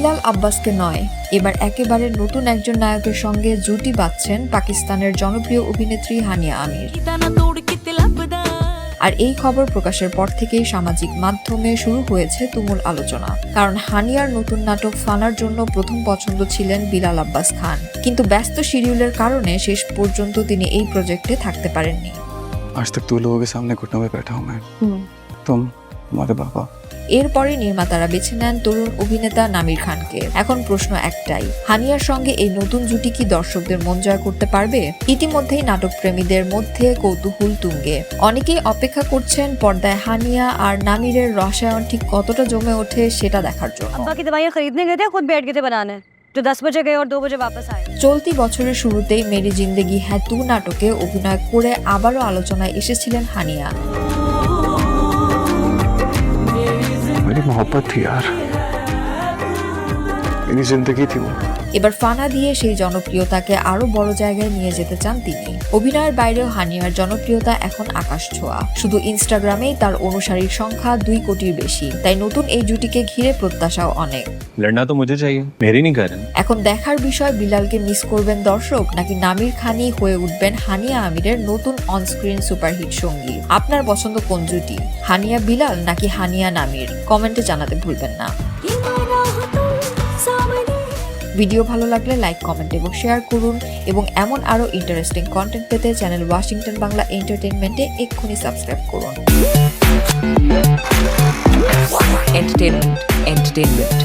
বিলাল আব্বাসকে নয়, এবার একেবারে নতুন একজন নায়কের সঙ্গে জুটি বাঁধছেন পাকিস্তানের জনপ্রিয় অভিনেত্রী হানিয়া আমির। আর এই খবর প্রকাশের পর থেকেই সামাজিক মাধ্যমে শুরু হয়েছে তুমুল আলোচনা। কারণ হানিয়ার নতুন নাটক ফানার জন্য প্রথম পছন্দ ছিলেন বিলাল আব্বাস খান, কিন্তু ব্যস্ত শিডিউলের কারণে শেষ পর্যন্ত তিনি এই প্রজেক্টে থাকতে পারেননি। आज तक तू लोगों के सामने घुटनों में बैठा हूं मैं, तुम हमारे बाबा। এরপরে নির্মাতারা বেছে নেন তরুণ অভিনেতা নামির খানকে। এখন প্রশ্ন একটাই, হানিয়ার সঙ্গে এই নতুন জুটি কি দর্শকদের মন জয় করতে পারবে? ইতিমধ্যেই নাটক প্রেমীদের মধ্যে কৌতূহল তুঙ্গে। অনেকেই অপেক্ষা করছেন পর্দায় হানিয়া আর নামিরের রসায়ন ঠিক কতটা জমে ওঠে সেটা দেখার জন্য। जो 10 बजे गए और 2 बजे वापस आए। চলতি বছরের শুরুতেই মেরি জিন্দেগি হ্যায় তু নাটকে অভিনয় করে আবারও আলোচনায় এসেছিলেন হানিয়া। मेरी मोहब्बत थी यार, मेरी जिंदगी थी वो। এবার ফানা দিয়ে সেই জনপ্রিয়তাকে আরো বড় জায়গায় নিয়ে যেতে চান তিনি। অভিনয়ের বাইরেও হানিয়ার জনপ্রিয়তা এখন আকাশ ছোঁয়া। শুধু ইনস্টাগ্রামেই তার অনুসারীর সংখ্যা 2 কোটির বেশি। তাই নতুন এই জুটিকে ঘিরে প্রত্যাশাও অনেক। लड़ना तो मुझे चाहिए, मेरी नहीं कर रहे। এখন দেখার বিষয়, বিলালকে মিস করবেন দর্শক, নাকি নামির খানই হয়ে উঠবেন হানিয়া আমিরের নতুন অনস্ক্রিন সুপারহিট সঙ্গী। আপনার পছন্দ কোন জুটি, হানিয়া বিলাল নাকি হানিয়া নামির? কমেন্টে জানাতে ভুলবেন না। ভিডিও ভালো লাগলে লাইক, কমেন্ট এবং শেয়ার করুন, এবং এমন আরো ইন্টারেস্টিং কন্টেন্ট পেতে চ্যানেল ওয়াশিংটন বাংলা এন্টারটেইনমেন্টে এক্ষুনি সাবস্ক্রাইব করুন। entertainment